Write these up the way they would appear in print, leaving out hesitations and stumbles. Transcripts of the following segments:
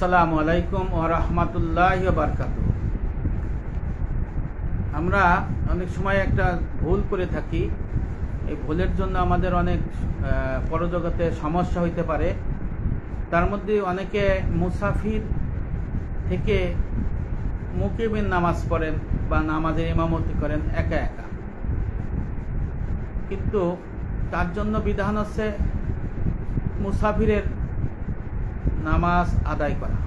আসসালামু আলাইকুম ওয়া রাহমাতুল্লাহি ওয়া বারাকাতুহু। আমরা অনেক সময় একটা ভুল করে থাকি। এই ভুলের জন্য আমাদের অনেক পরজগতে সমস্যা হইতে পারে। তার মধ্যে অনেকে মুসাফির থেকে মুকিমের নামাজ পড়েন বা নামাজের ইমামতি করেন একা একা, কিন্তু তার জন্য বিধান হচ্ছে মুসাফিরের নামাজ আদায় করা।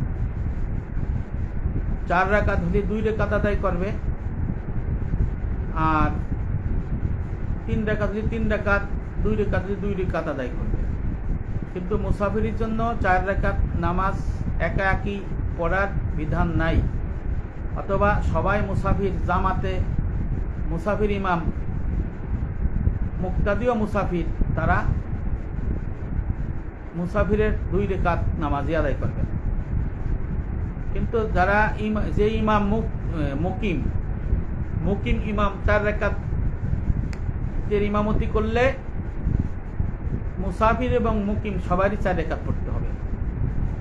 4 রাকাত হলে 2 রাকাত আদায় করবে, আর 3 রাকাত হলে 3 রাকাত, 2 রাকাত হলে 2 রাকাত আদায় করবে। কিন্তু মুসাফিরের জন্য 4 রাকাত নামাজ একা একই পড়ার বিধান নাই। অথবা সবাই মুসাফির জামাতে, মুসাফির ইমাম, মুক্তাদিও মুসাফির, তারা মুসাফিরের 2 রাকাত নামাজই আদায় করবেন। কিন্তু যারা যে ইমাম মুকিম ইমাম 4 রাকাতের ইমামতি করলে মুসাফির এবং মুকিম সবারই 4 রাকাত পড়তে হবে।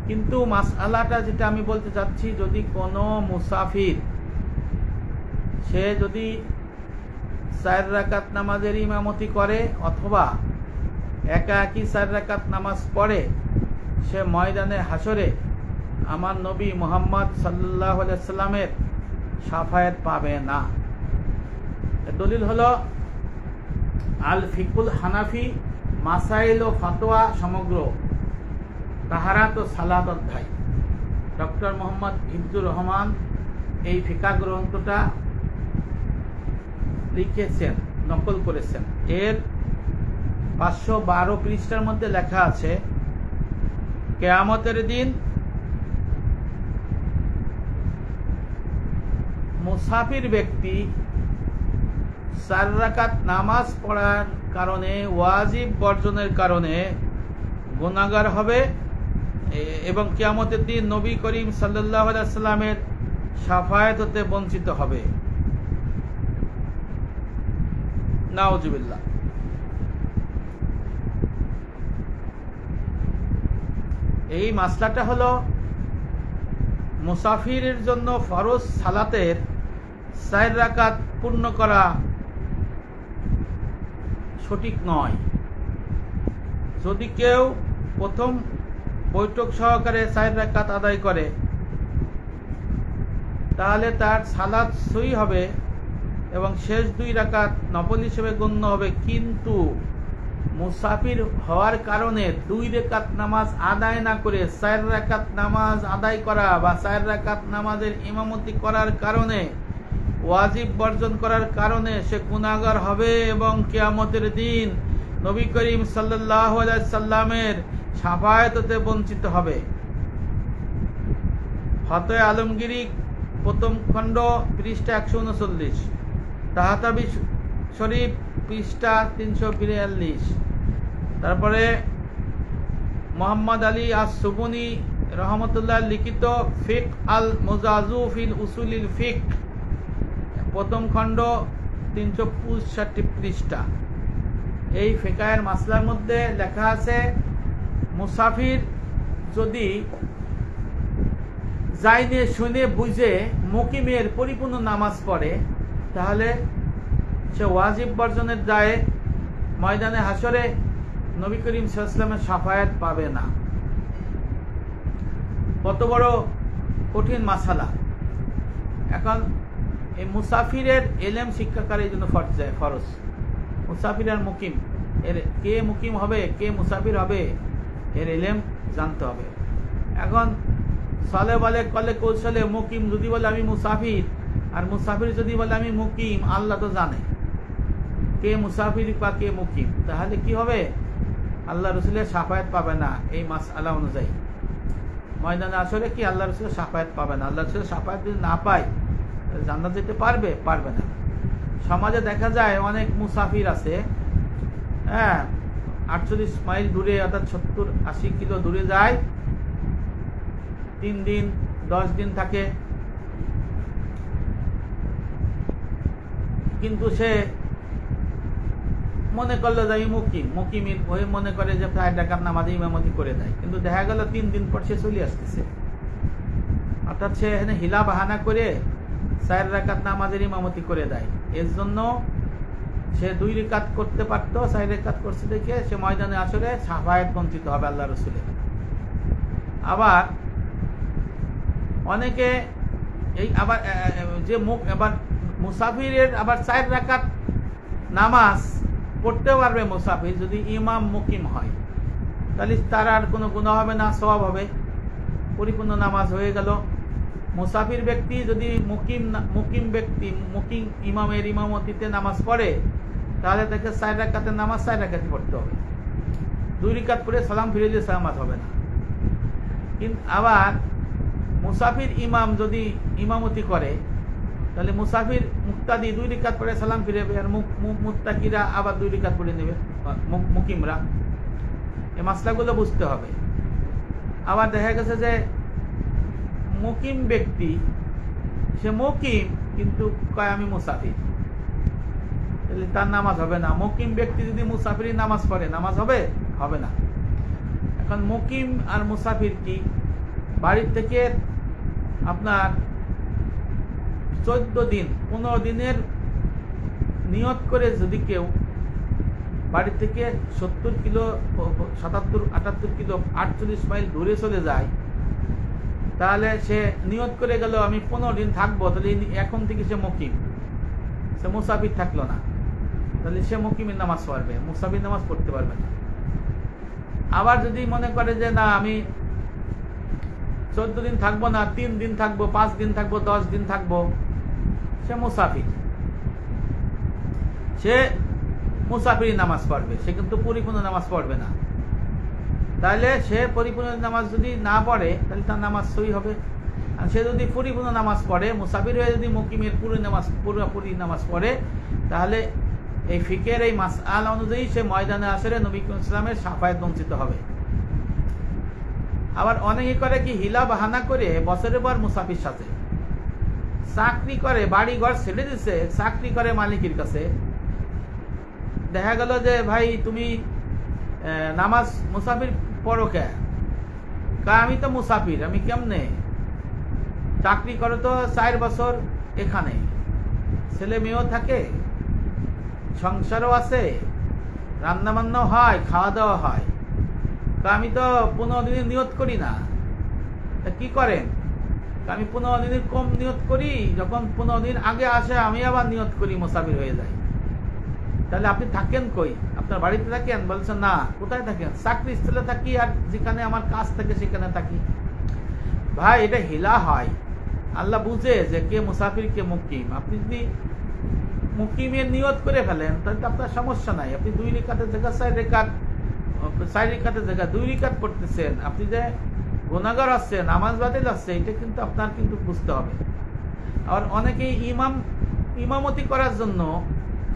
কিন্তু মাসআলাটা যেটা আমি বলতে চাচ্ছি, যদি কোনো মুসাফির সে যদি 4 রাকাত নামাজের ইমামতি করে অথবা একা একই 4 রাকাত নামাজ পড়ে, সে ময়দানে হাসরে আমার নবী মুহাম্মদ সাল্লাল্লাহু আলাইহি সাল্লামের শাফায়াত পাবে না। দলিল হলো আল ফিকুল হানাফি মাসাইল ও ফাতোয়া সমগ্র তাহারাত ও সালাত অধ্যায়, ডক্টর মোহাম্মদ হিফজুর রহমান এই ফিকাহ গ্রন্থটা লিখেছেন, নকল করেছেন। এর 512 পৃষ্ঠার মধ্যে লেখা আছে, কিয়ামতের দিন মুসাফির ব্যক্তি 4 রাকাত নামাজ পড়ার কারণে, ওয়াজিব বর্জনের কারণে গুনাহগার হবে এবং কিয়ামতের দিন নবী করিম সাল্লাল্লাহু আলাইহি সাল্লামের শাফায়াত হতে বঞ্চিত হবে। নাউজুবিল্লাহ। এই মাসলাটা হলো মুসাফিরের জন্য ফরজ সালাতের 4 রাকাত পূর্ণ করা সঠিক নয়। যদি কেউ প্রথম বৈঠক সহকারে 4 রাকাত আদায় করে, তাহলে তার সালাত সহি হবে এবং শেষ 2 রাকাত নফল হিসেবে গণ্য হবে। কিন্তু মুসাফির হওয়ার কারণে 2 রাকাত নামাজ আদায় না করে 4 রাকাত নামাজ আদায় করা বা 4 রাকাত নামাজের ইমামতি করার কারণে, ওয়াজিব বর্জন করার কারণে সে গুনাহগার হবে এবং কিয়ামতের দিন নবী করিম সাল্লাল্লাহু আলাইহি সাল্লামের শাফায়াত হতে বঞ্চিত হবে। ফতোয়া আলমগীরি প্রথম খণ্ড পৃষ্ঠা 139, তাহাতাবি শরীফ পৃষ্ঠা 342। তারপরে মোহাম্মদ আলী আস-সুবুনি রহমতুল্লাহ লিখিত ফিক আল মুজাজু ফিল উসুলিল ফিক প্রথম খণ্ড 365 পৃষ্ঠা। এই ফিকাহের মাসলার মধ্যে লেখা আছে, মুসাফির যদি জাইনে শুনে বুঝে মুকিমের পরিপূর্ণ নামাজ পড়ে, তাহলে সে ওয়াজিব বর্জনের দায়ে ময়দানে হাসরে নবী করিম সাল্লাল্লাহু আলাইহি ওয়াসাল্লামের শাফায়াত পাবে না। কত বড় কঠিন মাসালা। এখন এই মুসাফিরের এলেম শিক্ষাকারের জন্য ফরজ। মুসাফির আর মুকিম, এর কে মুকিম হবে কে মুসাফির হবে এর এলেম জানতে হবে। এখন সালে বলে কলে কৌশলে মুকিম যদি বলে আমি মুসাফির, আর মুসাফির যদি বলে আমি মুকিম, আল্লাহ তো জানে কে মুসাফির বা কে মুকিম। তাহলে কি হবে? আল্লাহ রসুলের শাফায়াত পাবে না। এই মাসআলা অনুযায়ী ময়দানে আসলে কি আল্লাহ রসুলের শাফায়াত পাবে না। আল্লাহ রসুলের শাফায়াত যদি না পায়, জান্নাত যেতে পারবে না। সমাজে দেখা যায় অনেক মুসাফির আছে, 48 মাইল দূরে, অর্থাৎ 70-80 কিলো দূরে যায়, 3 দিন 10 দিন থাকে, কিন্তু সে মনে করলো যে আমি মুকিমের হয়ে মনে করে যে 4 রাকাত নামাজে ইমামতি করে দেয়, কিন্তু দেখা গেল 3 দিন পর সে চলে আসতেছে। অর্থাৎ সে এখানে হিলা বাহানা করে 4 রাকাত নামাজের ইমামতি করে দেয়, এর জন্য সে 2 রাকাত করতে পারতো, 4 রাকাত করছে দেখে সে ময়দানে আসরে শাফায়াত বঞ্চিত হবে আল্লাহ রসুলের। আবার অনেকে এই আবার যে আবার মুসাফিরের আবার 4 রাকাত নামাজ পড়তে পারবে মুসাফির যদি ইমাম মুকিম হয়, তাহলে তার আর কোনো গুনাহ হবে না, সওয়াব হবে, পরিপূর্ণ নামাজ হয়ে গেল। মুসাফির ব্যক্তি যদি মুকিম ব্যক্তি মুকিম ইমামের ইমামতিতে নামাজ পড়ে, তাহলে তাকে 4 রাকাতের নামাজ 4 রাকাতই পড়তে হবে, 2 রাকাত পড়ে সালাম ফিরে দিয়ে সালামাত হবে না। কিন্তু আবার মুসাফির ইমাম যদি ইমামতি করে, তাহলে মুসাফির মুক্তাদি 2 রাকাত পড়ে সালাম ফিরে, আর মুত্তাকিরা আবার 2 রাকাত পড়ে নেবে মুকিমরা। এই মাসলাগুলো বুঝতে হবে। আবার দেখা গেছে যে মুকিম ব্যক্তি সে মুকিম কিন্তু কয় আমি মুসাফির, তাহলে তার নামাজ হবে না। মুকিম ব্যক্তি যদি মুসাফির নামাজ পড়ে, নামাজ হবে? হবে না। এখন মুকিম আর মুসাফির কি, বাড়ির থেকে আপনার 14 দিন 15 দিনের নিয়ত করে যদি কেউ বাড়ি থেকে 70 কিলো 77 78 কিলো 48 মাইল দূরে চলে যায়, তাহলে সে নিয়ত করে গেল আমি 15 দিন থাকবো, তাহলে এখন থেকে সে মুকিম, সে মুসাফির থাকলো না, তাহলে সে মুকিমের নামাজ পড়বে, মুসাফির নামাজ পড়তে পারবে না। আবার যদি মনে করে যে না আমি 14 দিন থাকবো না, 3 দিন থাকবো, 5 দিন থাকবো, 10 দিন থাকবো, সে মুসাফির, সে মুসাফির নামাজ পড়বে, সে কিন্তু পরিপূর্ণ নামাজ পড়বে না। তাহলে সে পরিপূর্ণ নামাজ যদি না পড়ে, তাহলে তার নামাজ সহি হবে। আর সে যদি পরিপূর্ণ নামাজ পড়ে, মুসাফির হয়ে যদি মুকিমের পুরোপুরি নামাজ পড়ে, তাহলে এই ফিকের এই মাসআলা অনুযায়ী সে ময়দানে আসরে নবী করিম ইসলামের শাফায়াত বঞ্চিত হবে। আবার অনেকে করে কি, হিলা বাহানা করে বছরের পর মুসাফির সাথে চাকরি করে, বাড়ি ঘর ছেড়ে দিছে, চাকরি করে মালিকের কাছে। দেখা গেল যে ভাই তুমি নামাজ মুসাফির পড়ো কে? আমি তো মুসাফির, আমি কেমনে? চাকরি করো তো 4 বছর এখানে, ছেলে মেয়েও থাকে, সংসারও আছে, রান্না বান্নাও হয়, খাওয়া দাওয়া হয়, আমি তো 15 দিনের নিয়ত করি না। তা কি করেন? আমি 15 দিনের কম নিয়ত করি, যখন 15 দিন আগে আসে আমি আবার নিয়ত করি, মুসাফির হয়ে যাই। তাহলে আপনি থাকেন কই? আপনার বাড়িতে থাকেন? বলছেন না। কোথায় থাকেন? চাকরি স্থলে থাকি, আর যেখানে আমার কাজ থাকে সেখানে থাকি। ভাই এটা হিলা হয়, আল্লাহ বুঝে যে কে মুসাফির কে মুকিম। আপনি যদি মুকিমের নিয়ত করে ফেলেন, তাহলে তো আপনার সমস্যা নাই। আপনি 2 রাকাতের জায়গা 4 রাকাতের জায়গা 2 রাকাত পড়তেছেন, আপনি যে গুনাহগার আছেন, নামাজ বাতিল আছে, এটা কিন্তু আপনার কিন্তু বুঝতে হবে। আর অনেকেই ইমামতি করার জন্য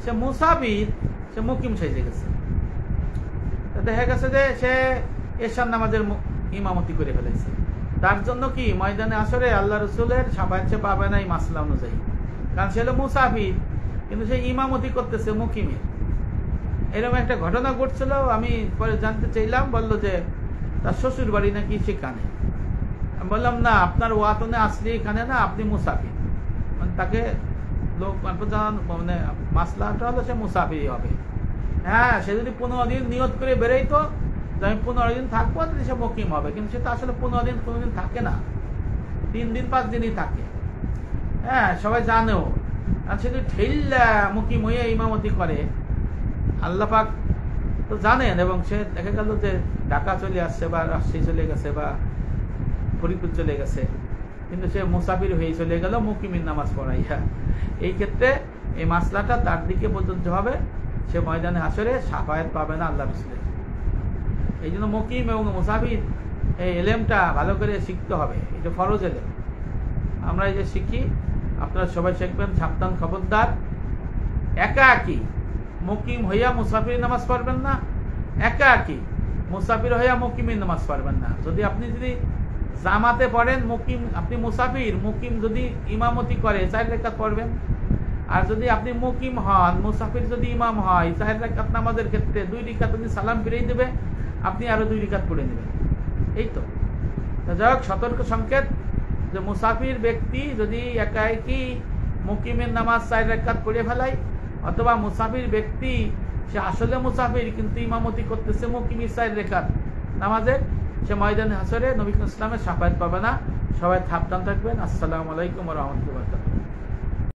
সে মুসাফির, সে মুকিম সেজে গেছে। দেখা গেছে যে সে এশার নামাজের ইমামতি করে ফেলেছে, তার জন্য কি ময়দানে আসরে আল্লাহ রসুলের শাফায়াত সে পাবে না এই মাসলা অনুযায়ী, কারণ সে হলো মুসাফির, কিন্তু সে ইমামতি করতেছে মুকিমের। এরকম একটা ঘটনা ঘটছিল, আমি পরে জানতে চাইলাম, বললো যে তার শ্বশুর বাড়ি নাকি সেখানে। আমি বললাম না, আপনার ওয়াতনে আসলে এখানে না, আপনি মুসাফির। মানে তাকে লোক মানে মাসলাটা হলো সে মুসাফির হবে। হ্যাঁ, সে যদি 15 দিন নিয়ত করে বেরোইতো যে আমি 15 দিন থাকবো, তাহলে সে মুকিম হবে, কিন্তু সে তো আসলে 15 দিন থাকে না, 3 দিন 5 দিনই থাকে। হ্যাঁ, সবাই জানেও। আর সে যদি ঠেল্লা মুকিম হয়ে ইমামতি করে, আল্লাহ পাক তো জানেন, এবং সে দেখা গেল যে ঢাকা চলে আসছে বা রাজশাহী চলে গেছে বা ফরিদপুর চলে গেছে, কিন্তু সে মুসাফির হয়ে চলে গেল মুকিমের নামাজ পড়াইয়া। এই ক্ষেত্রে এই মাসলাটা তার দিকে প্রযোজ্য হবে, সে ময়দানে আসরে শাফায়াত পাবে না আল্লাহ রাসূলের। এই জন্য মুকিম এবং মুসাফির এই এলেমটা ভালো করে শিখতে হবে, এটা ফরজ এলেম। আমরা এই যে শিখি, আপনারা সবাই শিখবেন, সাবধান, খবরদার। একাকী মুকিম হইয়া মুসাফির নামাজ পড়বেন না, একাকী মুসাফির হইয়া মুকিমের নামাজ পড়বেন না। যদি জামাতে পড়েন, মুকিম আপনি মুসাফির, মুকিম যদি ইমামতি করে 4 রাকাত পড়বেন। আর যদি আপনি মুকিম হন, মুসাফির যদি ইমাম হয়, 4 রাকাত নামাজের ক্ষেত্রে 2 রাকাত উনি সালাম ফিরিয়ে দেবে, আপনি আরো 2 রাকাত পড়ে নেবেন। এই তো যাই হোক, সতর্ক সংকেত যে মুসাফির ব্যক্তি যদি একাকি মুকিমের নামাজ 4 রাকাত পড়ে ফেলায়, অথবা মুসাফির ব্যক্তি সে আসলে মুসাফির কিন্তু ইমামতি করতেছে মুকিমের 4 রাকাত নামাজের, সে ময়দানে হাসরে নবী ইসলামের শাফায়াত পাবে না। সবাই সাবধান থাকবেন। আসসালামু আলাইকুম ওয়া রাহমাতুল্লাহি ওয়া বারাকাতুহু।